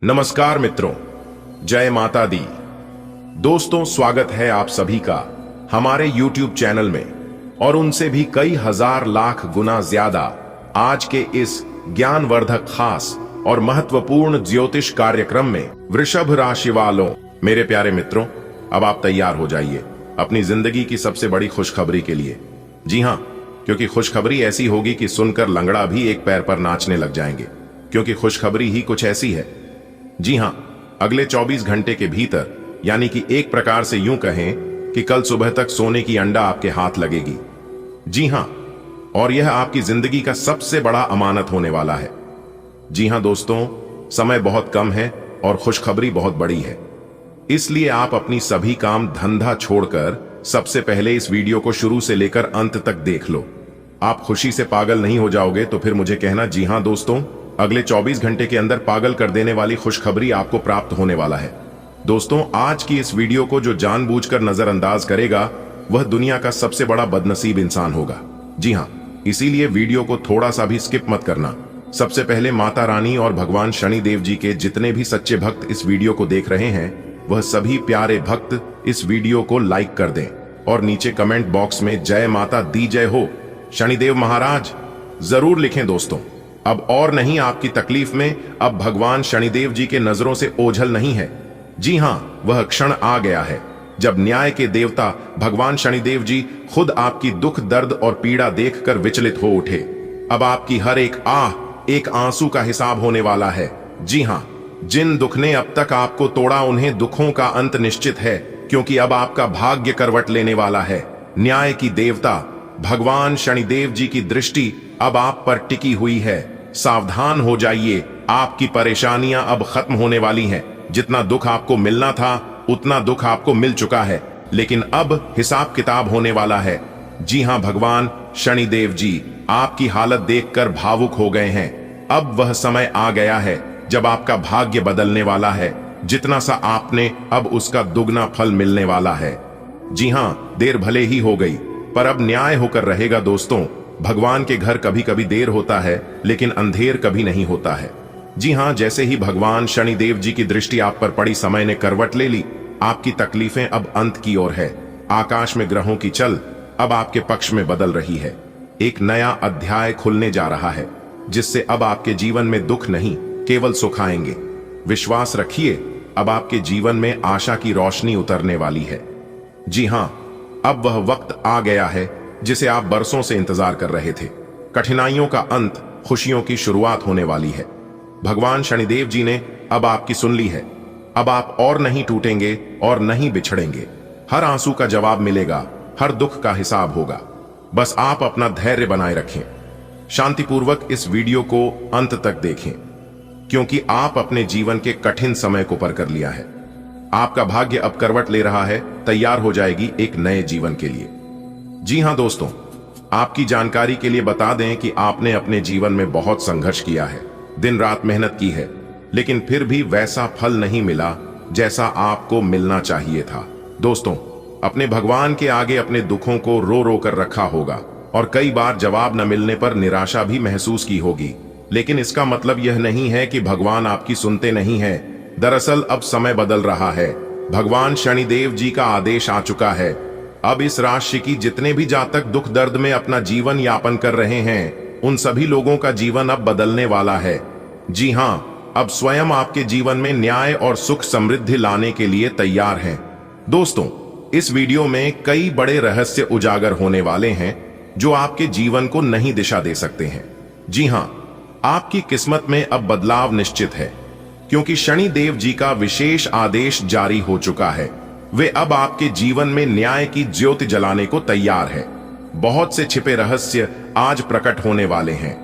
नमस्कार मित्रों, जय माता दी। दोस्तों, स्वागत है आप सभी का हमारे YouTube चैनल में और उनसे भी कई हजार लाख गुना ज्यादा आज के इस ज्ञानवर्धक खास और महत्वपूर्ण ज्योतिष कार्यक्रम में। वृषभ राशि वालों, मेरे प्यारे मित्रों, अब आप तैयार हो जाइए अपनी जिंदगी की सबसे बड़ी खुशखबरी के लिए। जी हां, क्योंकि खुशखबरी ऐसी होगी कि सुनकर लंगड़ा भी एक पैर पर नाचने लग जाएंगे, क्योंकि खुशखबरी ही कुछ ऐसी है। जी हां, अगले 24 घंटे के भीतर, यानी कि एक प्रकार से यूं कहें कि कल सुबह तक सोने की अंडा आपके हाथ लगेगी। जी हां, और यह आपकी जिंदगी का सबसे बड़ा अमानत होने वाला है। जी हां दोस्तों, समय बहुत कम है और खुशखबरी बहुत बड़ी है, इसलिए आप अपनी सभी काम धंधा छोड़कर सबसे पहले इस वीडियो को शुरू से लेकर अंत तक देख लो। आप खुशी से पागल नहीं हो जाओगे तो फिर मुझे कहना। जी हां दोस्तों, अगले 24 घंटे के अंदर पागल कर देने वाली खुशखबरी आपको प्राप्त होने वाला है। दोस्तों, आज की इस वीडियो को जो जानबूझकर नजरअंदाज करेगा वह दुनिया का सबसे बड़ा बदनसीब इंसान होगा। जी हां, इसीलिए वीडियो को थोड़ा सा भी स्किप मत करना। सबसे पहले माता रानी और भगवान शनिदेव जी के जितने भी सच्चे भक्त इस वीडियो को देख रहे हैं, वह सभी प्यारे भक्त इस वीडियो को लाइक कर दें और नीचे कमेंट बॉक्स में जय माता दी जय हो शनिदेव महाराज जरूर लिखें। दोस्तों, अब और नहीं आपकी तकलीफ में अब भगवान शनिदेव जी के नजरों से ओझल नहीं है। जी हां, वह क्षण आ गया है जब न्याय के देवता भगवान शनिदेव जी खुद आपकी दुख दर्द और पीड़ा देखकर विचलित हो उठे। अब आपकी हर एक एक आंसू का हिसाब होने वाला है। जी हां, जिन दुख ने अब तक आपको तोड़ा उन्हें दुखों का अंत निश्चित है, क्योंकि अब आपका भाग्य करवट लेने वाला है। न्याय की देवता भगवान शनिदेव जी की दृष्टि अब आप पर टिकी हुई है। सावधान हो जाइए, आपकी परेशानियां अब खत्म होने वाली हैं। जितना दुख आपको मिलना था उतना दुख आपको मिल चुका है, लेकिन अब हिसाब किताब होने वाला है। जी हां, भगवान शनिदेव जी आपकी हालत देखकर भावुक हो गए हैं। अब वह समय आ गया है जब आपका भाग्य बदलने वाला है। जितना सा आपने अब उसका दुगना फल मिलने वाला है। जी हां, देर भले ही हो गई पर अब न्याय होकर रहेगा। दोस्तों, भगवान के घर कभी कभी देर होता है लेकिन अंधेर कभी नहीं होता है। जी हां, जैसे ही भगवान शनिदेव जी की दृष्टि आप पर पड़ी, समय ने करवट ले ली। आपकी तकलीफें अब अंत की ओर है। आकाश में ग्रहों की चल अब आपके पक्ष में बदल रही है। एक नया अध्याय खुलने जा रहा है, जिससे अब आपके जीवन में दुख नहीं केवल सुख आएंगे। विश्वास रखिए, अब आपके जीवन में आशा की रोशनी उतरने वाली है। जी हां, अब वह वक्त आ गया है जिसे आप बरसों से इंतजार कर रहे थे। कठिनाइयों का अंत, खुशियों की शुरुआत होने वाली है। भगवान शनिदेव जी ने अब आपकी सुन ली है। अब आप और नहीं टूटेंगे और नहीं बिछड़ेंगे। हर आंसू का जवाब मिलेगा, हर दुख का हिसाब होगा। बस आप अपना धैर्य बनाए रखें, शांतिपूर्वक इस वीडियो को अंत तक देखें, क्योंकि आप अपने जीवन के कठिन समय को पार कर लिया है। आपका भाग्य अब करवट ले रहा है, तैयार हो जाएगी एक नए जीवन के लिए। जी हां दोस्तों, आपकी जानकारी के लिए बता दें कि आपने अपने जीवन में बहुत संघर्ष किया है, दिन रात मेहनत की है, लेकिन फिर भी वैसा फल नहीं मिला जैसा आपको मिलना चाहिए था। दोस्तों, अपने भगवान के आगे अपने दुखों को रो रो कर रखा होगा और कई बार जवाब न मिलने पर निराशा भी महसूस की होगी, लेकिन इसका मतलब यह नहीं है कि भगवान आपकी सुनते नहीं है। दरअसल अब समय बदल रहा है। भगवान शनिदेव जी का आदेश आ चुका है। अब इस राशि की जितने भी जातक दुख दर्द में अपना जीवन यापन कर रहे हैं, उन सभी लोगों का जीवन अब बदलने वाला है। जी हां, अब स्वयं आपके जीवन में न्याय और सुख समृद्धि लाने के लिए तैयार हैं। दोस्तों, इस वीडियो में कई बड़े रहस्य उजागर होने वाले हैं जो आपके जीवन को नई दिशा दे सकते हैं। जी हां, आपकी किस्मत में अब बदलाव निश्चित है, क्योंकि शनिदेव जी का विशेष आदेश जारी हो चुका है। वे अब आपके जीवन में न्याय की ज्योति जलाने को तैयार है। बहुत से छिपे रहस्य आज प्रकट होने वाले हैं।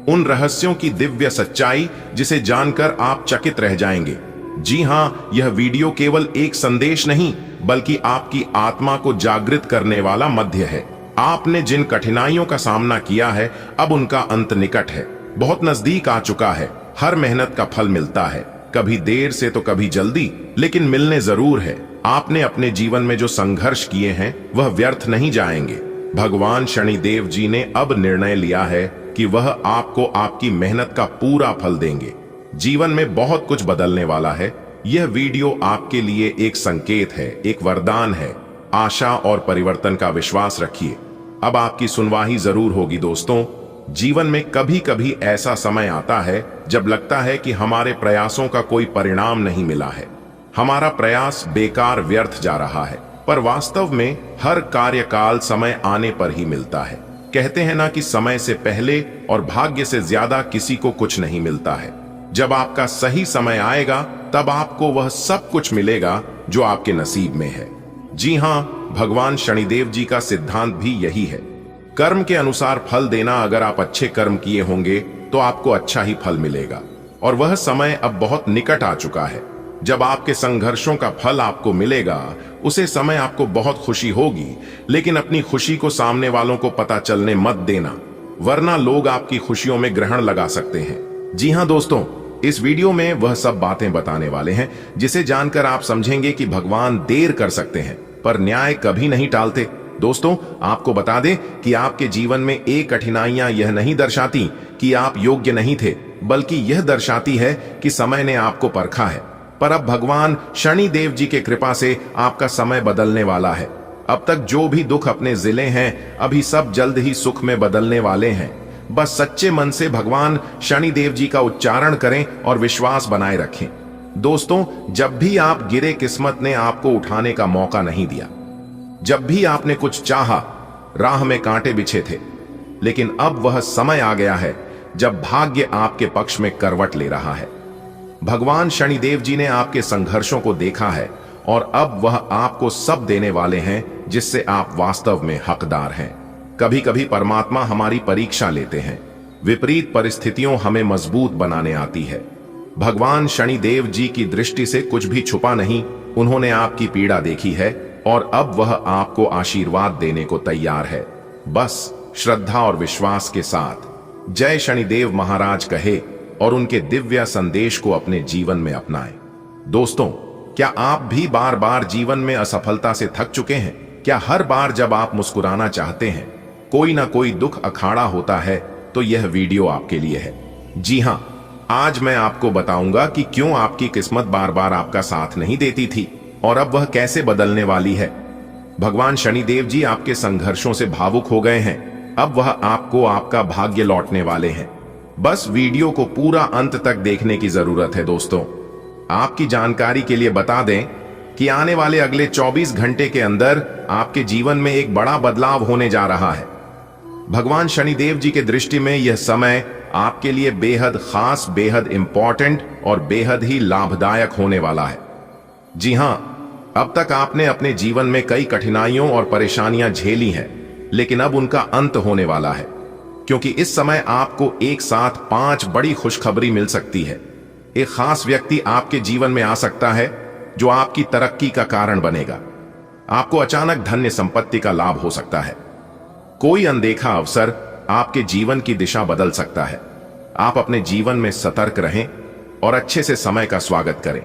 उन रहस्यों की दिव्य सच्चाई जिसे जानकर आप चकित रह जाएंगे। जी हां, यह वीडियो केवल एक संदेश नहीं बल्कि आपकी आत्मा को जागृत करने वाला मध्य है। आपने जिन कठिनाइयों का सामना किया है, अब उनका अंत निकट है, बहुत नजदीक आ चुका है। हर मेहनत का फल मिलता है, कभी देर से तो कभी जल्दी, लेकिन मिलने जरूर है। आपने अपने जीवन में जो संघर्ष किए हैं वह व्यर्थ नहीं जाएंगे। भगवान शनिदेव जी ने अब निर्णय लिया है कि वह आपको आपकी मेहनत का पूरा फल देंगे। जीवन में बहुत कुछ बदलने वाला है। यह वीडियो आपके लिए एक संकेत है, एक वरदान है। आशा और परिवर्तन का विश्वास रखिए। अब आपकी सुनवाई जरूर होगी दोस्तों। जीवन में कभी कभी ऐसा समय आता है जब लगता है कि हमारे प्रयासों का कोई परिणाम नहीं मिला है, हमारा प्रयास बेकार व्यर्थ जा रहा है। पर वास्तव में हर कार्यकाल समय आने पर ही मिलता है। कहते हैं ना कि समय से पहले और भाग्य से ज्यादा किसी को कुछ नहीं मिलता है। जब आपका सही समय आएगा तब आपको वह सब कुछ मिलेगा जो आपके नसीब में है। जी हां, भगवान शनिदेव जी का सिद्धांत भी यही है। कर्म के अनुसार फल देना। अगर आप अच्छे कर्म किए होंगे तो आपको अच्छा ही फल मिलेगा। और वह समय अब बहुत निकट आ चुका है जब आपके संघर्षों का फल आपको मिलेगा। उसे समय आपको बहुत खुशी होगी, लेकिन अपनी खुशी को सामने वालों को पता चलने मत देना, वरना लोग आपकी खुशियों में ग्रहण लगा सकते हैं। जी हां दोस्तों, इस वीडियो में वह सब बातें बताने वाले हैं जिसे जानकर आप समझेंगे कि भगवान देर कर सकते हैं पर न्याय कभी नहीं टालते। दोस्तों, आपको बता दें कि आपके जीवन में एक कठिनाइयां यह नहीं दर्शाती कि आप योग्य नहीं थे, बल्कि यह दर्शाती है कि समय ने आपको परखा है। पर अब भगवान शनि देव जी के कृपा से आपका समय बदलने वाला है। अब तक जो भी दुख अपने जिले हैं, अभी सब जल्द ही सुख में बदलने वाले हैं। बस सच्चे मन से भगवान शनि देव जी का उच्चारण करें और विश्वास बनाए रखें। दोस्तों, जब भी आप गिरे, किस्मत ने आपको उठाने का मौका नहीं दिया। जब भी आपने कुछ चाहा, राह में कांटे बिछे थे, लेकिन अब वह समय आ गया है जब भाग्य आपके पक्ष में करवट ले रहा है। भगवान शनिदेव जी ने आपके संघर्षों को देखा है और अब वह आपको सब देने वाले हैं जिससे आप वास्तव में हकदार हैं। कभी कभी परमात्मा हमारी परीक्षा लेते हैं। विपरीत परिस्थितियों हमें मजबूत बनाने आती है। भगवान शनिदेव जी की दृष्टि से कुछ भी छुपा नहीं। उन्होंने आपकी पीड़ा देखी है और अब वह आपको आशीर्वाद देने को तैयार है। बस श्रद्धा और विश्वास के साथ जय शनिदेव महाराज कहे और उनके दिव्य संदेश को अपने जीवन में अपनाएं। दोस्तों, क्या आप भी बार बार जीवन में असफलता से थक चुके हैं? क्या हर बार जब आप मुस्कुराना चाहते हैं कोई ना कोई दुख अखाड़ा होता है? तो यह वीडियो आपके लिए है। जी हां, आज मैं आपको बताऊंगा कि क्यों आपकी किस्मत बार बार आपका साथ नहीं देती थी और अब वह कैसे बदलने वाली है। भगवान शनिदेव जी आपके संघर्षों से भावुक हो गए हैं। अब वह आपको आपका भाग्य लौटने वाले हैं। बस वीडियो को पूरा अंत तक देखने की जरूरत है। दोस्तों, आपकी जानकारी के लिए बता दें कि आने वाले अगले 24 घंटे के अंदर आपके जीवन में एक बड़ा बदलाव होने जा रहा है। भगवान शनिदेव जी के दृष्टि में यह समय आपके लिए बेहद खास, बेहद इंपॉर्टेंट और बेहद ही लाभदायक होने वाला है। जी हां, अब तक आपने अपने जीवन में कई कठिनाइयों और परेशानियां झेली हैं, लेकिन अब उनका अंत होने वाला है, क्योंकि इस समय आपको एक साथ 5 बड़ी खुशखबरी मिल सकती है। एक खास व्यक्ति आपके जीवन में आ सकता है जो आपकी तरक्की का कारण बनेगा। आपको अचानक धन्य संपत्ति का लाभ हो सकता है। कोई अनदेखा अवसर आपके जीवन की दिशा बदल सकता है। आप अपने जीवन में सतर्क रहें और अच्छे से समय का स्वागत करें।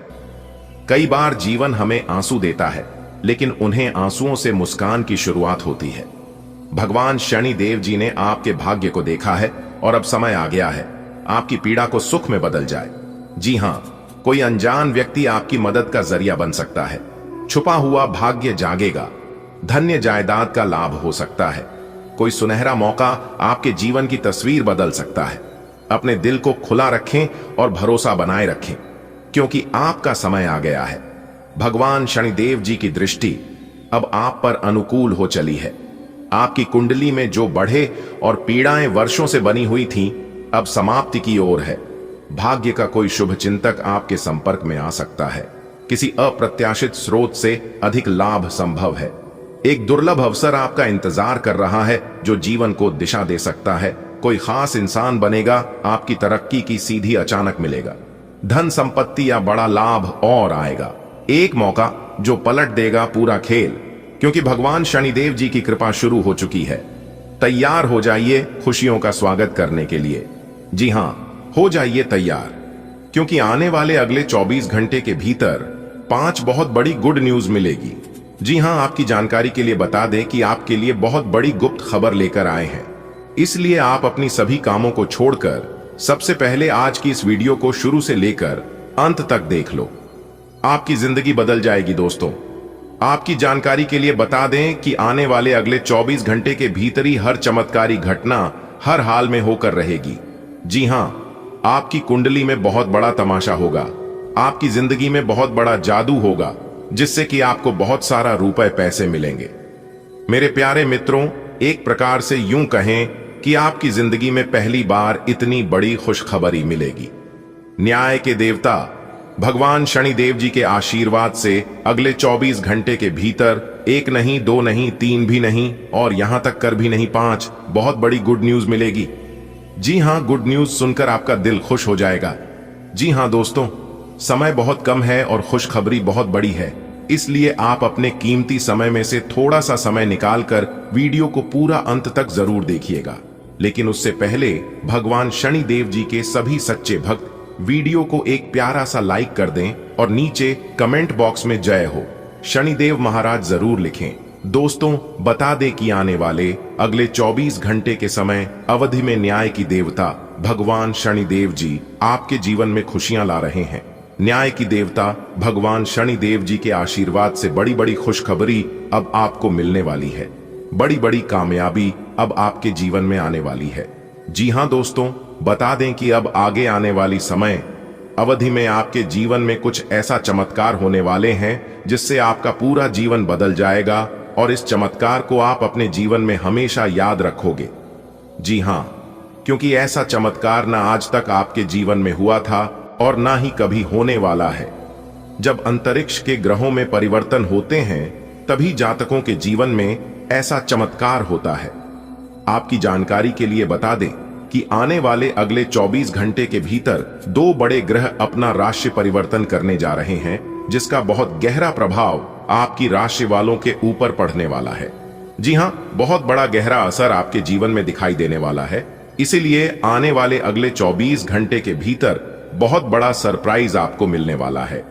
कई बार जीवन हमें आंसू देता है, लेकिन उन्हें आंसुओं से मुस्कान की शुरुआत होती है। भगवान शनि देव जी ने आपके भाग्य को देखा है और अब समय आ गया है आपकी पीड़ा को सुख में बदल जाए। जी हां, कोई अनजान व्यक्ति आपकी मदद का जरिया बन सकता है। छुपा हुआ भाग्य जागेगा। धन्य जायदाद का लाभ हो सकता है। कोई सुनहरा मौका आपके जीवन की तस्वीर बदल सकता है। अपने दिल को खुला रखें और भरोसा बनाए रखें, क्योंकि आपका समय आ गया है। भगवान शनिदेव जी की दृष्टि अब आप पर अनुकूल हो चली है। आपकी कुंडली में जो बढ़े और पीड़ाएं वर्षों से बनी हुई थीं, अब समाप्ति की ओर है। भाग्य का कोई शुभ चिंतक आपके संपर्क में आ सकता है। किसी अप्रत्याशित स्रोत से अधिक लाभ संभव है। एक दुर्लभ अवसर आपका इंतजार कर रहा है जो जीवन को दिशा दे सकता है। कोई खास इंसान बनेगा, आपकी तरक्की की सीधी अचानक मिलेगा। धन संपत्ति या बड़ा लाभ और आएगा। एक मौका जो पलट देगा पूरा खेल, क्योंकि भगवान शनिदेव जी की कृपा शुरू हो चुकी है। तैयार हो जाइए खुशियों का स्वागत करने के लिए। जी हां, हो जाइए तैयार, क्योंकि आने वाले अगले 24 घंटे के भीतर 5 बहुत बड़ी गुड न्यूज मिलेगी। जी हां, आपकी जानकारी के लिए बता दें कि आपके लिए बहुत बड़ी गुप्त खबर लेकर आए हैं। इसलिए आप अपनी सभी कामों को छोड़कर सबसे पहले आज की इस वीडियो को शुरू से लेकर अंत तक देख लो, आपकी जिंदगी बदल जाएगी। दोस्तों, आपकी जानकारी के लिए बता दें कि आने वाले अगले 24 घंटे के भीतर ही हर चमत्कारी घटना हर हाल में होकर रहेगी। जी हां, आपकी कुंडली में बहुत बड़ा तमाशा होगा, आपकी जिंदगी में बहुत बड़ा जादू होगा, जिससे कि आपको बहुत सारा रुपए पैसे मिलेंगे। मेरे प्यारे मित्रों, एक प्रकार से यूं कहें कि आपकी जिंदगी में पहली बार इतनी बड़ी खुशखबरी मिलेगी। न्याय के देवता भगवान शनिदेव जी के आशीर्वाद से अगले 24 घंटे के भीतर एक नहीं, दो नहीं, तीन भी नहीं और यहां तक कर भी नहीं 5 बहुत बड़ी गुड न्यूज मिलेगी। जी हां, गुड न्यूज सुनकर आपका दिल खुश हो जाएगा। जी हां दोस्तों, समय बहुत कम है और खुशखबरी बहुत बड़ी है, इसलिए आप अपने कीमती समय में से थोड़ा सा समय निकालकर वीडियो को पूरा अंत तक जरूर देखिएगा। लेकिन उससे पहले भगवान शनिदेव जी के सभी सच्चे भक्त वीडियो को एक प्यारा सा लाइक कर दें और नीचे कमेंट बॉक्स में जय हो शनिदेव महाराज जरूर लिखें। दोस्तों, बता दें कि आने वाले अगले 24 घंटे के समय अवधि में न्याय की देवता भगवान शनिदेव जी आपके जीवन में खुशियां ला रहे हैं। न्याय की देवता भगवान शनिदेव जी के आशीर्वाद से बड़ी बड़ी खुशखबरी अब आपको मिलने वाली है। बड़ी बड़ी कामयाबी अब आपके जीवन में आने वाली है। जी हां दोस्तों, बता दें कि अब आगे आने वाली समय अवधि में आपके जीवन में कुछ ऐसा चमत्कार होने वाले हैं जिससे आपका पूरा जीवन बदल जाएगा और इस चमत्कार को आप अपने जीवन में हमेशा याद रखोगे। जी हां, क्योंकि ऐसा चमत्कार ना आज तक आपके जीवन में हुआ था और ना ही कभी होने वाला है। जब अंतरिक्ष के ग्रहों में परिवर्तन होते हैं तभी जातकों के जीवन में ऐसा चमत्कार होता है। आपकी जानकारी के लिए बता दें कि आने वाले अगले 24 घंटे के भीतर 2 बड़े ग्रह अपना राशि परिवर्तन करने जा रहे हैं, जिसका बहुत गहरा प्रभाव आपकी राशि वालों के ऊपर पड़ने वाला है। जी हां, बहुत बड़ा गहरा असर आपके जीवन में दिखाई देने वाला है। इसीलिए आने वाले अगले 24 घंटे के भीतर बहुत बड़ा सरप्राइज आपको मिलने वाला है।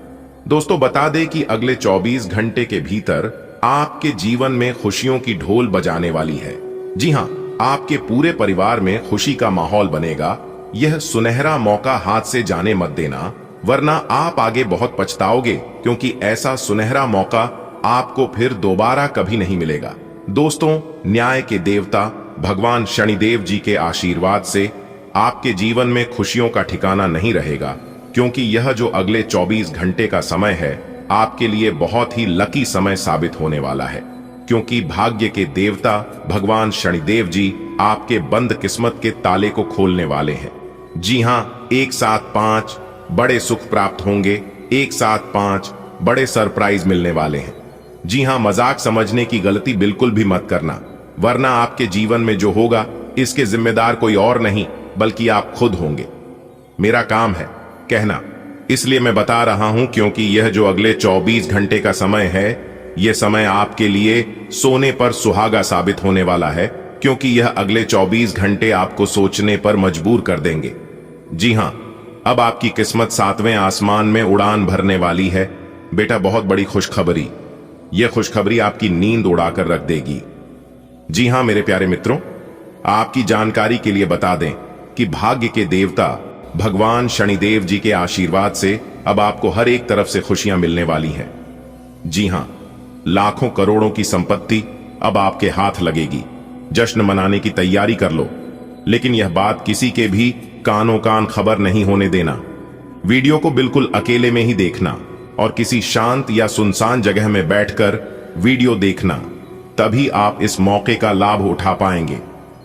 दोस्तों, बता दें कि अगले 24 घंटे के भीतर आपके जीवन में खुशियों की ढोल बजाने वाली है। जी हां, आपके पूरे परिवार में खुशी का माहौल बनेगा। यह सुनहरा मौका हाथ से जाने मत देना, वरना आप आगे बहुत पछताओगे, क्योंकि ऐसा सुनहरा मौका आपको फिर दोबारा कभी नहीं मिलेगा। दोस्तों, न्याय के देवता भगवान शनिदेव जी के आशीर्वाद से आपके जीवन में खुशियों का ठिकाना नहीं रहेगा, क्योंकि यह जो अगले 24 घंटे का समय है आपके लिए बहुत ही लकी समय साबित होने वाला है, क्योंकि भाग्य के देवता भगवान शनिदेव जी आपके बंद किस्मत के ताले को खोलने वाले हैं। जी हां, एक साथ 5 बड़े सुख प्राप्त होंगे, एक साथ 5 बड़े सरप्राइज मिलने वाले हैं। जी हां, मजाक समझने की गलती बिल्कुल भी मत करना, वरना आपके जीवन में जो होगा इसके जिम्मेदार कोई और नहीं बल्कि आप खुद होंगे। मेरा काम है कहना, इसलिए मैं बता रहा हूं, क्योंकि यह जो अगले 24 घंटे का समय है, यह समय आपके लिए सोने पर सुहागा साबित होने वाला है, क्योंकि यह अगले 24 घंटे आपको सोचने पर मजबूर कर देंगे। जी हां, अब आपकी किस्मत 7वें आसमान में उड़ान भरने वाली है। बेटा, बहुत बड़ी खुशखबरी, यह खुशखबरी आपकी नींद उड़ाकर रख देगी। जी हां मेरे प्यारे मित्रों, आपकी जानकारी के लिए बता दें कि भाग्य के देवता भगवान शनिदेव जी के आशीर्वाद से अब आपको हर एक तरफ से खुशियां मिलने वाली हैं। जी हां, लाखों करोड़ों की संपत्ति अब आपके हाथ लगेगी। जश्न मनाने की तैयारी कर लो, लेकिन यह बात किसी के भी कानों कान खबर नहीं होने देना। वीडियो को बिल्कुल अकेले में ही देखना और किसी शांत या सुनसान जगह में बैठकर वीडियो देखना, तभी आप इस मौके का लाभ उठा पाएंगे।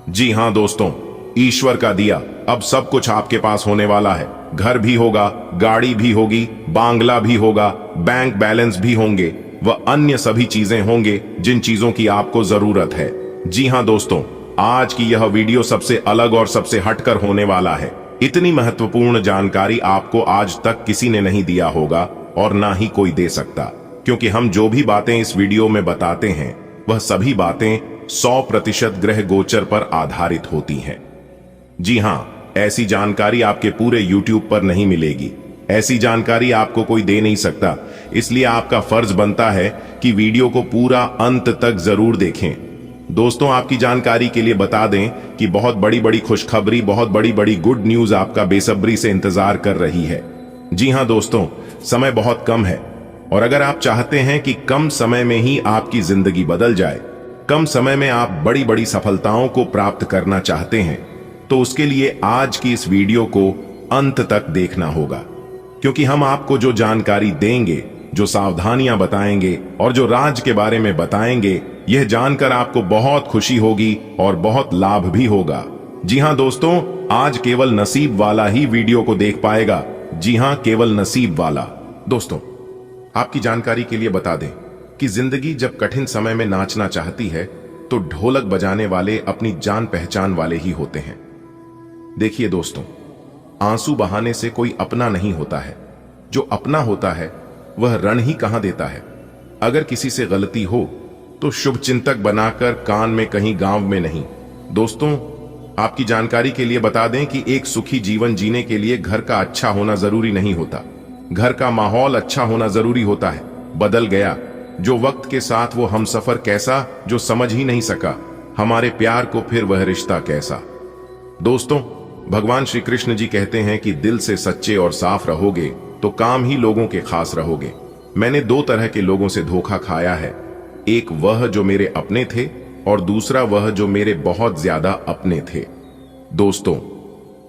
जी हां दोस्तों, ईश्वर का दिया अब सब कुछ आपके पास होने वाला है। घर भी होगा, गाड़ी भी होगी, बांग्ला भी होगा, बैंक बैलेंस भी होंगे, व अन्य सभी चीजें होंगे जिन चीजों की आपको जरूरत है। जी हां दोस्तों, आज की यह वीडियो सबसे अलग और सबसे हटकर होने वाला है। इतनी महत्वपूर्ण जानकारी आपको आज तक किसी ने नहीं दिया होगा और ना ही कोई दे सकता, क्योंकि हम जो भी बातें इस वीडियो में बताते हैं वह सभी बातें 100% ग्रह गोचर पर आधारित होती हैं। जी हां, ऐसी जानकारी आपके पूरे YouTube पर नहीं मिलेगी। ऐसी जानकारी आपको कोई दे नहीं सकता, इसलिए आपका फर्ज बनता है कि वीडियो को पूरा अंत तक जरूर देखें। दोस्तों, आपकी जानकारी के लिए बता दें कि बहुत बड़ी बड़ी खुशखबरी, बहुत बड़ी बड़ी गुड न्यूज आपका बेसब्री से इंतजार कर रही है। जी हां दोस्तों, समय बहुत कम है और अगर आप चाहते हैं कि कम समय में ही आपकी जिंदगी बदल जाए, कम समय में आप बड़ी बड़ी सफलताओं को प्राप्त करना चाहते हैं, तो उसके लिए आज की इस वीडियो को अंत तक देखना होगा, क्योंकि हम आपको जो जानकारी देंगे, जो सावधानियां बताएंगे और जो राज के बारे में बताएंगे, यह जानकर आपको बहुत खुशी होगी और बहुत लाभ भी होगा। जी हां दोस्तों, आज केवल नसीब वाला ही वीडियो को देख पाएगा। जी हां, केवल नसीब वाला। दोस्तों, आपकी जानकारी के लिए बता दें कि जिंदगी जब कठिन समय में नाचना चाहती है तो ढोलक बजाने वाले अपनी जान पहचान वाले ही होते हैं। देखिए दोस्तों, आंसू बहाने से कोई अपना नहीं होता है। जो अपना होता है वह रण ही कहां देता है। अगर किसी से गलती हो तो शुभ चिंतक बनाकर कान में कहीं, गांव में नहीं। दोस्तों, आपकी जानकारी के लिए बता दें कि एक सुखी जीवन जीने के लिए घर का अच्छा होना जरूरी नहीं होता, घर का माहौल अच्छा होना जरूरी होता है। बदल गया जो वक्त के साथ वो हमसफर कैसा, जो समझ ही नहीं सका हमारे प्यार को, फिर वह रिश्ता कैसा। दोस्तों, भगवान श्री कृष्ण जी कहते हैं कि दिल से सच्चे और साफ रहोगे तो काम ही लोगों के खास रहोगे। मैंने दो तरह के लोगों से धोखा खाया है, एक वह जो मेरे अपने थे और दूसरा वह जो मेरे बहुत ज्यादा अपने थे। दोस्तों,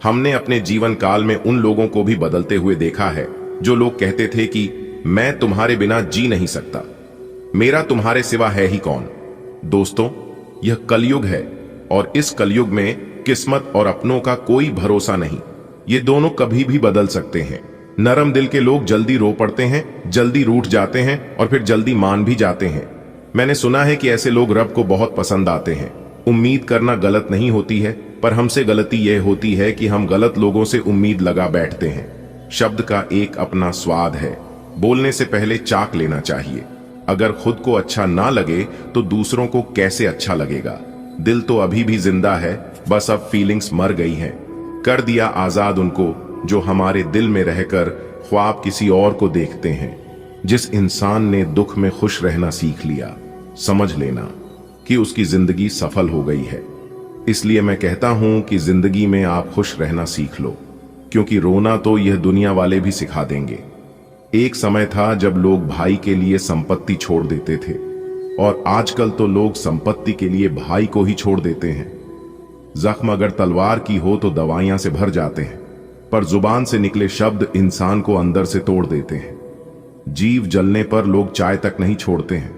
हमने अपने जीवन काल में उन लोगों को भी बदलते हुए देखा है जो लोग कहते थे कि मैं तुम्हारे बिना जी नहीं सकता, मेरा तुम्हारे सिवा है ही कौन। दोस्तों, यह कलयुग है और इस कलयुग में किस्मत और अपनों का कोई भरोसा नहीं। ये दोनों कभी भी बदल सकते हैं। नरम दिल के लोग जल्दी रो पड़ते हैं, जल्दी रूठ जाते हैं और फिर जल्दी मान भी जाते हैं। मैंने सुना है कि ऐसे लोग रब को बहुत पसंद आते हैं। उम्मीद करना गलत नहीं होती है, पर हमसे गलती यह होती है कि हम गलत लोगों से उम्मीद लगा बैठते हैं। शब्द का एक अपना स्वाद है, बोलने से पहले चाख लेना चाहिए। अगर खुद को अच्छा ना लगे तो दूसरों को कैसे अच्छा लगेगा। दिल तो अभी भी जिंदा है, बस अब फीलिंग्स मर गई हैं। कर दिया आजाद उनको जो हमारे दिल में रहकर ख्वाब किसी और को देखते हैं। जिस इंसान ने दुख में खुश रहना सीख लिया, समझ लेना कि उसकी जिंदगी सफल हो गई है। इसलिए मैं कहता हूं कि जिंदगी में आप खुश रहना सीख लो, क्योंकि रोना तो यह दुनिया वाले भी सिखा देंगे। एक समय था जब लोग भाई के लिए संपत्ति छोड़ देते थे और आजकल तो लोग संपत्ति के लिए भाई को ही छोड़ देते हैं। जख्म अगर तलवार की हो तो दवाइयां से भर जाते हैं, पर जुबान से निकले शब्द इंसान को अंदर से तोड़ देते हैं। जीव जलने पर लोग चाय तक नहीं छोड़ते हैं,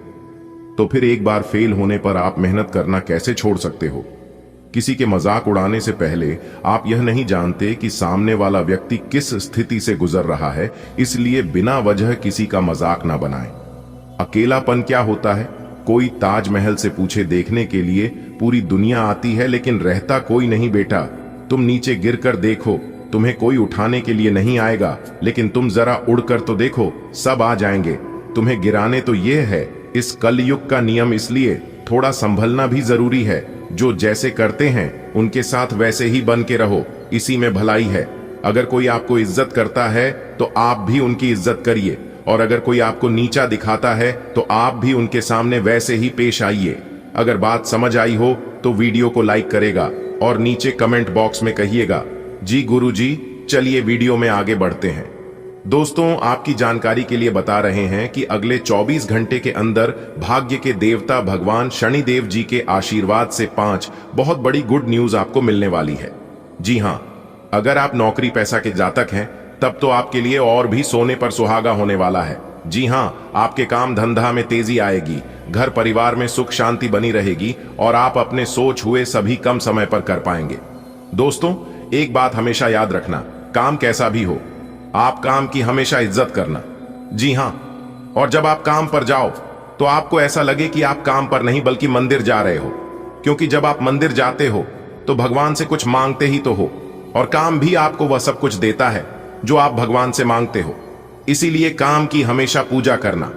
तो फिर एक बार फेल होने पर आप मेहनत करना कैसे छोड़ सकते हो। किसी के मजाक उड़ाने से पहले आप यह नहीं जानते कि सामने वाला व्यक्ति किस स्थिति से गुजर रहा है, इसलिए बिना वजह किसी का मजाक ना बनाएं। अकेलापन क्या होता है? कोई ताजमहल से पूछे देखने के लिए पूरी दुनिया आती है, लेकिन रहता कोई नहीं बेटा। तुम नीचे गिर कर देखो, तुम्हें कोई उठाने के लिए नहीं आएगा, लेकिन तुम जरा उड़कर तो देखो, सब आ जाएंगे तुम्हें गिराने। तो यह है इस कलयुग का नियम, इसलिए थोड़ा संभलना भी जरूरी है। जो जैसे करते हैं उनके साथ वैसे ही बन के रहो, इसी में भलाई है। अगर कोई आपको इज्जत करता है तो आप भी उनकी इज्जत करिए, और अगर कोई आपको नीचा दिखाता है तो आप भी उनके सामने वैसे ही पेश आइए। अगर बात समझ आई हो तो वीडियो को लाइक करेगा और नीचे कमेंट बॉक्स में कहिएगा जी गुरुजी। चलिए वीडियो में आगे बढ़ते हैं। दोस्तों, आपकी जानकारी के लिए बता रहे हैं कि अगले 24 घंटे के अंदर भाग्य के देवता भगवान शनिदेव जी के आशीर्वाद से 5 बहुत बड़ी गुड न्यूज आपको मिलने वाली है। जी हां, अगर आप नौकरी पैसा के जातक हैं तब तो आपके लिए और भी सोने पर सुहागा होने वाला है। जी हां, आपके काम धंधा में तेजी आएगी, घर परिवार में सुख शांति बनी रहेगी और आप अपने सोच हुए सभी कम समय पर कर पाएंगे। दोस्तों, एक बात हमेशा याद रखना, काम कैसा भी हो, आप काम की हमेशा इज्जत करना। जी हां, और जब आप काम पर जाओ तो आपको ऐसा लगे कि आप काम पर नहीं बल्कि मंदिर जा रहे हो, क्योंकि जब आप मंदिर जाते हो तो भगवान से कुछ मांगते ही तो हो, और काम भी आपको वह सब कुछ देता है जो आप भगवान से मांगते हो। इसीलिए काम की हमेशा पूजा करना।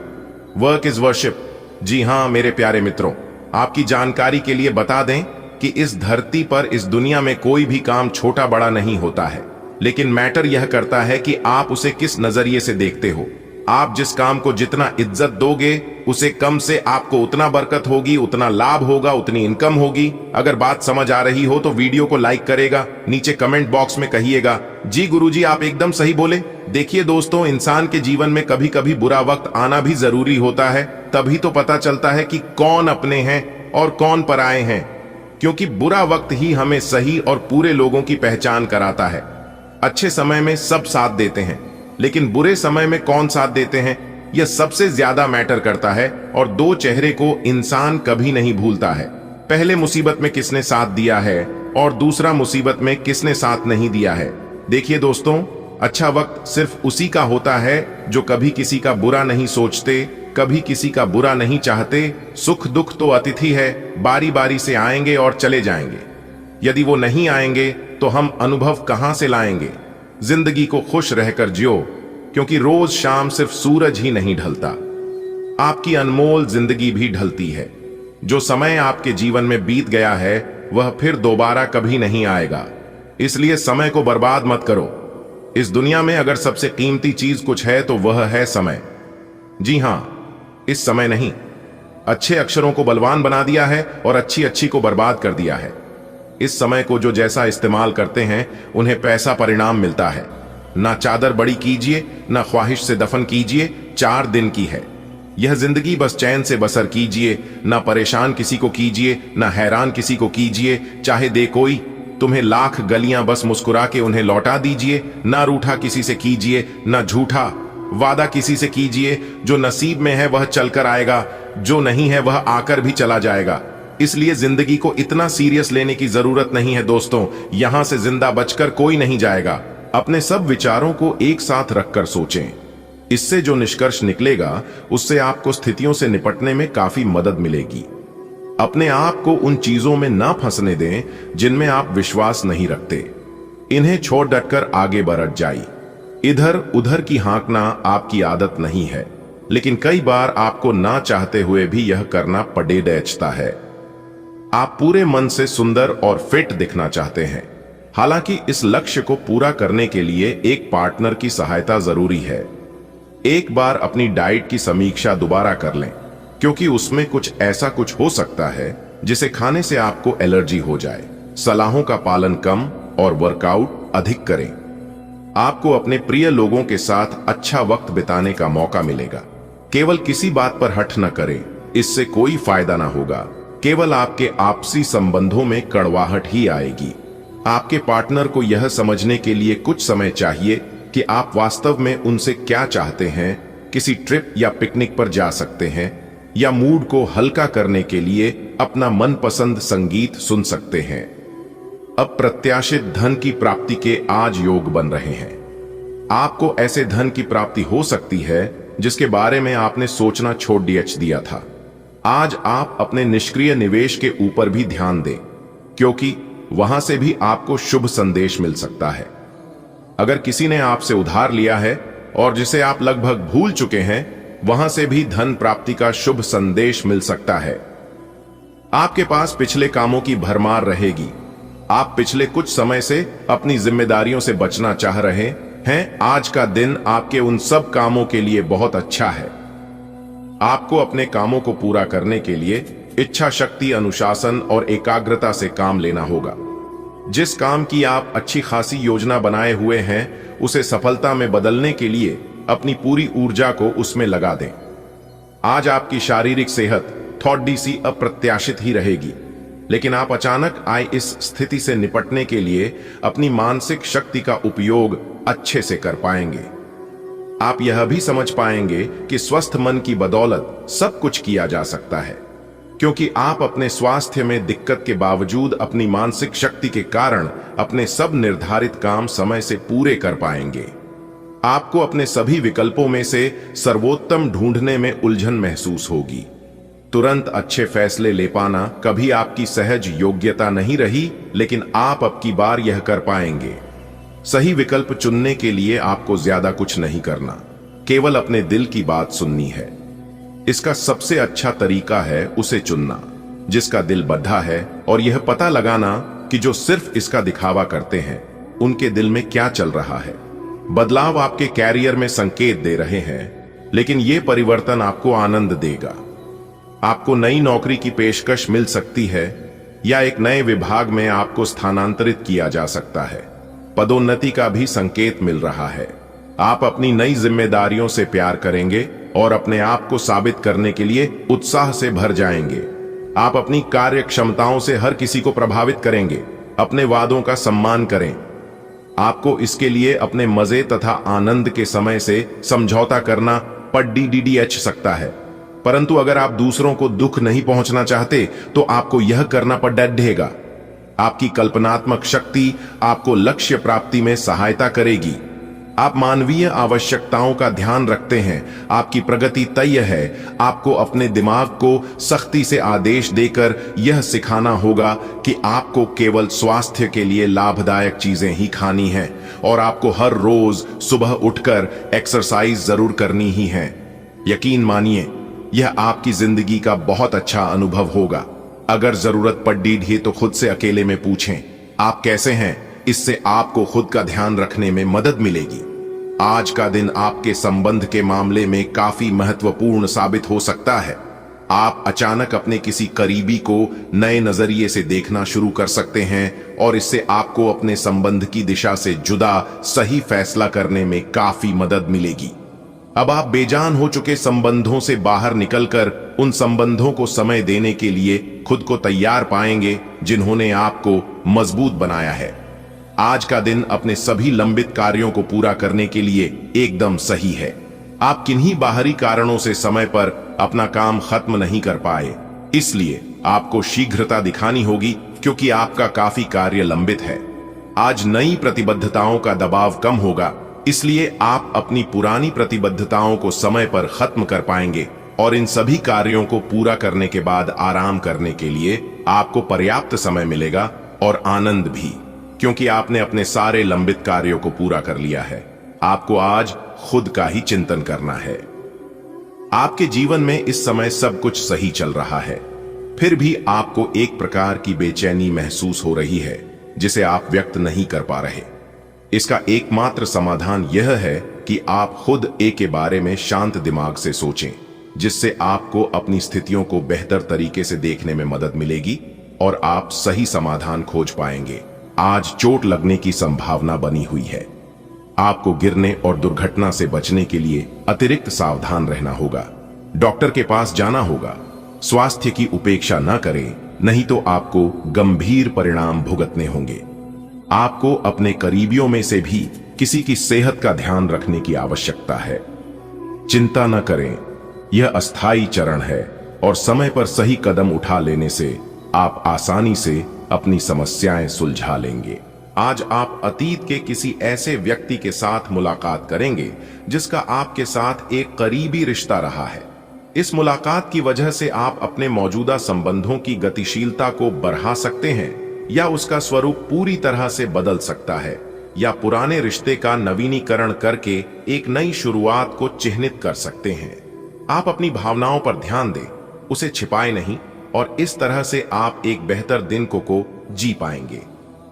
Work is worship. जी हां मेरे प्यारे मित्रों, आपकी जानकारी के लिए बता दें कि इस धरती पर, इस दुनिया में कोई भी काम छोटा बड़ा नहीं होता है, लेकिन मैटर यह करता है कि आप उसे किस नजरिए से देखते हो। आप जिस काम को जितना इज्जत दोगे उसे कम से आपको उतना बरकत होगी, उतना लाभ होगा, उतनी इनकम होगी। अगर बात समझ आ रही हो तो वीडियो को लाइक करेगा, नीचे कमेंट बॉक्स में कहिएगा जी गुरुजी आप एकदम सही बोले। देखिए दोस्तों, इंसान के जीवन में कभी कभी बुरा वक्त आना भी जरूरी होता है, तभी तो पता चलता है कि कौन अपने हैं और कौन पराए हैं, क्योंकि बुरा वक्त ही हमें सही और पूरे लोगों की पहचान कराता है। अच्छे समय में सब साथ देते हैं, लेकिन बुरे समय में कौन साथ देते हैं यह सबसे ज्यादा मैटर करता है। और दो चेहरे को इंसान कभी नहीं भूलता है, पहले मुसीबत में किसने साथ दिया है और दूसरा मुसीबत में किसने साथ नहीं दिया है। देखिए दोस्तों, अच्छा वक्त सिर्फ उसी का होता है जो कभी किसी का बुरा नहीं सोचते, कभी किसी का बुरा नहीं चाहते। सुख दुख तो अतिथि है, बारी बारी से आएंगे और चले जाएंगे। यदि वो नहीं आएंगे तो हम अनुभव कहां से लाएंगे। जिंदगी को खुश रहकर जियो, क्योंकि रोज शाम सिर्फ सूरज ही नहीं ढलता, आपकी अनमोल जिंदगी भी ढलती है। जो समय आपके जीवन में बीत गया है वह फिर दोबारा कभी नहीं आएगा, इसलिए समय को बर्बाद मत करो। इस दुनिया में अगर सबसे कीमती चीज कुछ है तो वह है समय। जी हां, इस समय नहीं, अच्छे अक्षरों को बलवान बना दिया है और अच्छी अच्छी को बर्बाद कर दिया है। इस समय को जो जैसा इस्तेमाल करते हैं उन्हें पैसा परिणाम मिलता है। ना चादर बड़ी कीजिए, ना ख्वाहिश से दफन कीजिए, 4 दिन की है यह जिंदगी, बस चैन से बसर कीजिए। ना परेशान किसी को कीजिए, ना हैरान किसी को कीजिए, चाहे दे कोई तुम्हें लाख गलियां, बस मुस्कुरा के उन्हें लौटा दीजिए। ना रूठा किसी से कीजिए, ना झूठा वादा किसी से कीजिए। जो नसीब में है वह चलकर आएगा, जो नहीं है वह आकर भी चला जाएगा। इसलिए जिंदगी को इतना सीरियस लेने की जरूरत नहीं है दोस्तों। यहां से जिंदा बचकर कोई नहीं जाएगा। अपने सब विचारों को एक साथ रखकर सोचें, इससे जो निष्कर्ष निकलेगा उससे आपको स्थितियों से निपटने में काफी मदद मिलेगी। अपने आप को उन चीजों में ना फंसने दें जिनमें आप विश्वास नहीं रखते। इन्हें छोड़ डटकर आगे बढ़ जाइए। इधर उधर की हाँकना आपकी आदत नहीं है, लेकिन कई बार आपको ना चाहते हुए भी यह करना पड़ेगा है। आप पूरे मन से सुंदर और फिट दिखना चाहते हैं, हालांकि इस लक्ष्य को पूरा करने के लिए एक पार्टनर की सहायता जरूरी है। एक बार अपनी डाइट की समीक्षा दोबारा कर लें, क्योंकि उसमें कुछ ऐसा कुछ हो सकता है जिसे खाने से आपको एलर्जी हो जाए। सलाहों का पालन कम और वर्कआउट अधिक करें। आपको अपने प्रिय लोगों के साथ अच्छा वक्त बिताने का मौका मिलेगा। केवल किसी बात पर हठ न करें, इससे कोई फायदा ना होगा। केवल आपके आपसी संबंधों में कड़वाहट ही आएगी। आपके पार्टनर को यह समझने के लिए कुछ समय चाहिए कि आप वास्तव में उनसे क्या चाहते हैं। किसी ट्रिप या पिकनिक पर जा सकते हैं, या मूड को हल्का करने के लिए अपना मनपसंद संगीत सुन सकते हैं। अप्रत्याशित धन की प्राप्ति के आज योग बन रहे हैं। आपको ऐसे धन की प्राप्ति हो सकती है जिसके बारे में आपने सोचना छोड़ दिया था। आज आप अपने निष्क्रिय निवेश के ऊपर भी ध्यान दें, क्योंकि वहां से भी आपको शुभ संदेश मिल सकता है। अगर किसी ने आपसे उधार लिया है और जिसे आप लगभग भूल चुके हैं, वहां से भी धन प्राप्ति का शुभ संदेश मिल सकता है। आपके पास पिछले कामों की भरमार रहेगी। आप पिछले कुछ समय से अपनी जिम्मेदारियों से बचना चाह रहे हैं। आज का दिन आपके उन सब कामों के लिए बहुत अच्छा है। आपको अपने कामों को पूरा करने के लिए इच्छा शक्ति, अनुशासन और एकाग्रता से काम लेना होगा। जिस काम की आप अच्छी खासी योजना बनाए हुए हैं, उसे सफलता में बदलने के लिए अपनी पूरी ऊर्जा को उसमें लगा दें। आज आपकी शारीरिक सेहत थोड़ी सी अप्रत्याशित ही रहेगी, लेकिन आप अचानक आए इस स्थिति से निपटने के लिए अपनी मानसिक शक्ति का उपयोग अच्छे से कर पाएंगे। आप यह भी समझ पाएंगे कि स्वस्थ मन की बदौलत सब कुछ किया जा सकता है, क्योंकि आप अपने स्वास्थ्य में दिक्कत के बावजूद अपनी मानसिक शक्ति के कारण अपने सब निर्धारित काम समय से पूरे कर पाएंगे। आपको अपने सभी विकल्पों में से सर्वोत्तम ढूंढने में उलझन महसूस होगी। तुरंत अच्छे फैसले ले पाना कभी आपकी सहज योग्यता नहीं रही, लेकिन आप अब की बार यह कर पाएंगे। सही विकल्प चुनने के लिए आपको ज्यादा कुछ नहीं करना, केवल अपने दिल की बात सुननी है। इसका सबसे अच्छा तरीका है उसे चुनना जिसका दिल बद्धा है, और यह पता लगाना कि जो सिर्फ इसका दिखावा करते हैं उनके दिल में क्या चल रहा है। बदलाव आपके कैरियर में संकेत दे रहे हैं, लेकिन यह परिवर्तन आपको आनंद देगा। आपको नई नौकरी की पेशकश मिल सकती है या एक नए विभाग में आपको स्थानांतरित किया जा सकता है। पदोन्नति का भी संकेत मिल रहा है। आप अपनी नई जिम्मेदारियों से प्यार करेंगे और अपने आप को साबित करने के लिए उत्साह से भर जाएंगे। आप अपनी कार्य क्षमताओं से हर किसी को प्रभावित करेंगे। अपने वादों का सम्मान करें। आपको इसके लिए अपने मजे तथा आनंद के समय से समझौता करना पड़ DDH सकता है, परंतु अगर आप दूसरों को दुख नहीं पहुंचना चाहते तो आपको यह करना पड़ रहेगा। आपकी कल्पनात्मक शक्ति आपको लक्ष्य प्राप्ति में सहायता करेगी। आप मानवीय आवश्यकताओं का ध्यान रखते हैं। आपकी प्रगति तय है। आपको अपने दिमाग को सख्ती से आदेश देकर यह सिखाना होगा कि आपको केवल स्वास्थ्य के लिए लाभदायक चीजें ही खानी हैं और आपको हर रोज सुबह उठकर एक्सरसाइज जरूर करनी ही है। यकीन मानिए, यह आपकी जिंदगी का बहुत अच्छा अनुभव होगा। अगर जरूरत पड़ी तो खुद से अकेले में पूछें, आप कैसे हैं? इससे आपको खुद का ध्यान रखने में मदद मिलेगी। आज का दिन आपके संबंध के मामले में काफी महत्वपूर्ण साबित हो सकता है। आप अचानक अपने किसी करीबी को नए नजरिए से देखना शुरू कर सकते हैं और इससे आपको अपने संबंध की दिशा से जुदा सही फैसला करने में काफी मदद मिलेगी। अब आप बेजान हो चुके संबंधों से बाहर निकलकर उन संबंधों को समय देने के लिए खुद को तैयार पाएंगे जिन्होंने आपको मजबूत बनाया है। आज का दिन अपने सभी लंबित कार्यों को पूरा करने के लिए एकदम सही है। आप किन्हीं बाहरी कारणों से समय पर अपना काम खत्म नहीं कर पाए, इसलिए आपको शीघ्रता दिखानी होगी क्योंकि आपका काफी कार्य लंबित है। आज नई प्रतिबद्धताओं का दबाव कम होगा, इसलिए आप अपनी पुरानी प्रतिबद्धताओं को समय पर खत्म कर पाएंगे और इन सभी कार्यों को पूरा करने के बाद आराम करने के लिए आपको पर्याप्त समय मिलेगा और आनंद भी, क्योंकि आपने अपने सारे लंबित कार्यों को पूरा कर लिया है। आपको आज खुद का ही चिंतन करना है। आपके जीवन में इस समय सब कुछ सही चल रहा है, फिर भी आपको एक प्रकार की बेचैनी महसूस हो रही है जिसे आप व्यक्त नहीं कर पा रहे। इसका एकमात्र समाधान यह है कि आप खुद के बारे में शांत दिमाग से सोचें, जिससे आपको अपनी स्थितियों को बेहतर तरीके से देखने में मदद मिलेगी और आप सही समाधान खोज पाएंगे। आज चोट लगने की संभावना बनी हुई है। आपको गिरने और दुर्घटना से बचने के लिए अतिरिक्त सावधान रहना होगा। डॉक्टर के पास जाना होगा। स्वास्थ्य की उपेक्षा न करें, नहीं तो आपको गंभीर परिणाम भुगतने होंगे। आपको अपने करीबियों में से भी किसी की सेहत का ध्यान रखने की आवश्यकता है। चिंता न करें, यह अस्थायी चरण है और समय पर सही कदम उठा लेने से आप आसानी से अपनी समस्याएं सुलझा लेंगे। आज आप अतीत के किसी ऐसे व्यक्ति के साथ मुलाकात करेंगे जिसका आपके साथ एक करीबी रिश्ता रहा है। इस मुलाकात की वजह से आप अपने मौजूदा संबंधों की गतिशीलता को बढ़ा सकते हैं या उसका स्वरूप पूरी तरह से बदल सकता है, या पुराने रिश्ते का नवीनीकरण करके एक नई शुरुआत को चिह्नित कर सकते हैं। आप अपनी भावनाओं पर ध्यान दें, उसे छिपाए नहीं, और इस तरह से आप एक बेहतर दिन को जी पाएंगे।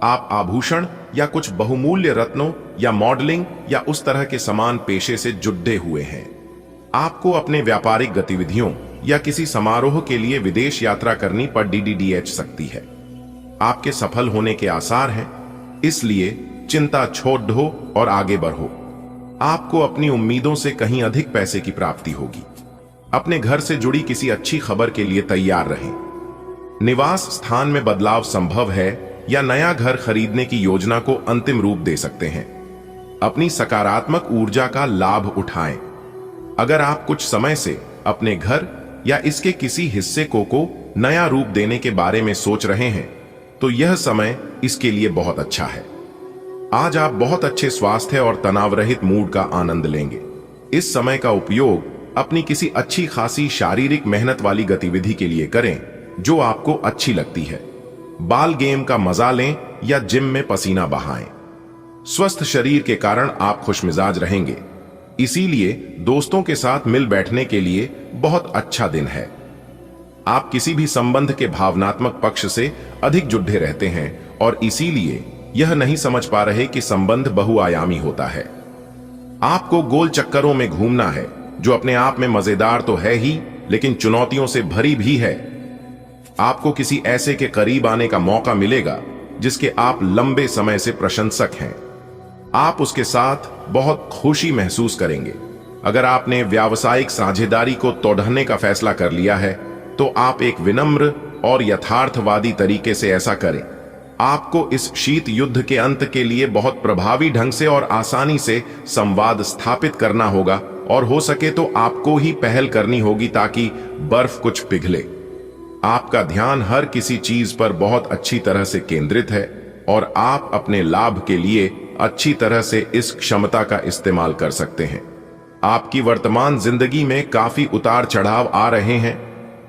आप आभूषण या कुछ बहुमूल्य रत्नों या मॉडलिंग या उस तरह के समान पेशे से जुड़े हुए हैं। आपको अपने व्यापारिक गतिविधियों या किसी समारोह के लिए विदेश यात्रा करनी पड़ DDH सकती है। आपके सफल होने के आसार हैं, इसलिए चिंता छोड़ दो और आगे बढ़ो। आपको अपनी उम्मीदों से कहीं अधिक पैसे की प्राप्ति होगी। अपने घर से जुड़ी किसी अच्छी खबर के लिए तैयार रहें। निवास स्थान में बदलाव संभव है या नया घर खरीदने की योजना को अंतिम रूप दे सकते हैं। अपनी सकारात्मक ऊर्जा का लाभ उठाएं। अगर आप कुछ समय से अपने घर या इसके किसी हिस्से को नया रूप देने के बारे में सोच रहे हैं, तो यह समय इसके लिए बहुत अच्छा है। आज आप बहुत अच्छे स्वास्थ्य और तनाव रहित मूड का आनंद लेंगे। इस समय का उपयोग अपनी किसी अच्छी खासी शारीरिक मेहनत वाली गतिविधि के लिए करें जो आपको अच्छी लगती है। बाल गेम का मजा लें या जिम में पसीना बहाएं। स्वस्थ शरीर के कारण आप खुशमिजाज रहेंगे, इसीलिए दोस्तों के साथ मिल बैठने के लिए बहुत अच्छा दिन है। आप किसी भी संबंध के भावनात्मक पक्ष से अधिक जुड़े रहते हैं और इसीलिए यह नहीं समझ पा रहे कि संबंध बहुआयामी होता है। आपको गोल चक्करों में घूमना है, जो अपने आप में मजेदार तो है ही, लेकिन चुनौतियों से भरी भी है। आपको किसी ऐसे के करीब आने का मौका मिलेगा जिसके आप लंबे समय से प्रशंसक हैं। आप उसके साथ बहुत खुशी महसूस करेंगे। अगर आपने व्यावसायिक साझेदारी को तोड़ने का फैसला कर लिया है, तो आप एक विनम्र और यथार्थवादी तरीके से ऐसा करें। आपको इस शीत युद्ध के अंत के लिए बहुत प्रभावी ढंग से और आसानी से संवाद स्थापित करना होगा, और हो सके तो आपको ही पहल करनी होगी ताकि बर्फ कुछ पिघले। आपका ध्यान हर किसी चीज पर बहुत अच्छी तरह से केंद्रित है, और आप अपने लाभ के लिए अच्छी तरह से इस क्षमता का इस्तेमाल कर सकते हैं। आपकी वर्तमान जिंदगी में काफी उतार चढ़ाव आ रहे हैं,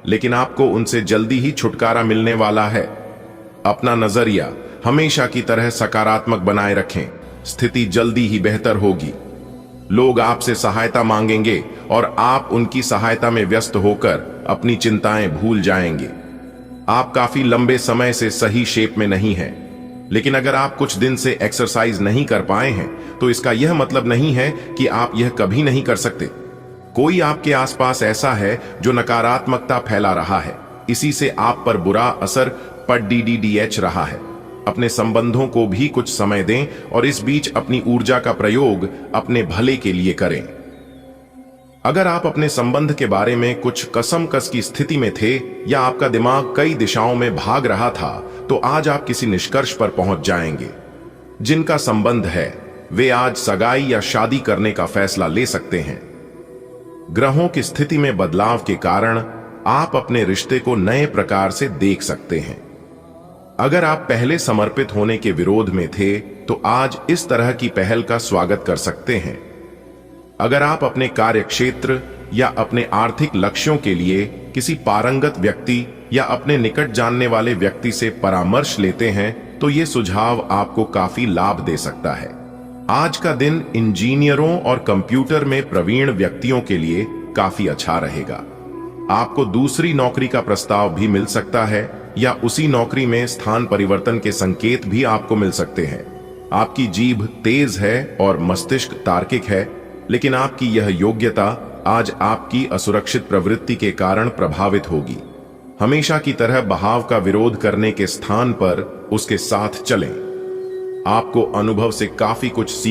लेकिन आपको उनसे जल्दी ही छुटकारा मिलने वाला है। अपना नजरिया हमेशा की तरह सकारात्मक बनाए रखें। स्थिति जल्दी ही बेहतर होगी। लोग आपसे सहायता मांगेंगे और आप उनकी सहायता में व्यस्त होकर अपनी चिंताएं भूल जाएंगे। आप काफी लंबे समय से सही शेप में नहीं हैं, लेकिन अगर आप कुछ दिन से एक्सरसाइज नहीं कर पाए हैं, तो इसका यह मतलब नहीं है कि आप यह कभी नहीं कर सकते। कोई आपके आसपास ऐसा है जो नकारात्मकता फैला रहा है, इसी से आप पर बुरा असर पड़ रहा है। अपने संबंधों को भी कुछ समय दें और इस बीच अपनी ऊर्जा का प्रयोग अपने भले के लिए करें। अगर आप अपने संबंध के बारे में कुछ कसमकस की स्थिति में थे, या आपका दिमाग कई दिशाओं में भाग रहा था, तो आज आप किसी निष्कर्ष पर पहुंच जाएंगे। जिनका संबंध है वे आज सगाई या शादी करने का फैसला ले सकते हैं। ग्रहों की स्थिति में बदलाव के कारण आप अपने रिश्ते को नए प्रकार से देख सकते हैं। अगर आप पहले समर्पित होने के विरोध में थे, तो आज इस तरह की पहल का स्वागत कर सकते हैं। अगर आप अपने कार्यक्षेत्र या अपने आर्थिक लक्ष्यों के लिए किसी पारंगत व्यक्ति या अपने निकट जानने वाले व्यक्ति से परामर्श लेते हैं, तो यह सुझाव आपको काफी लाभ दे सकता है। आज का दिन इंजीनियरों और कंप्यूटर में प्रवीण व्यक्तियों के लिए काफी अच्छा रहेगा। आपको दूसरी नौकरी का प्रस्ताव भी मिल सकता है, या उसी नौकरी में स्थान परिवर्तन के संकेत भी आपको मिल सकते हैं। आपकी जीभ तेज है और मस्तिष्क तार्किक है, लेकिन आपकी यह योग्यता आज आपकी असुरक्षित प्रवृत्ति के कारण प्रभावित होगी। हमेशा की तरह बहाव का विरोध करने के स्थान पर उसके साथ चलें। आपको अनुभव से काफी कुछ सीख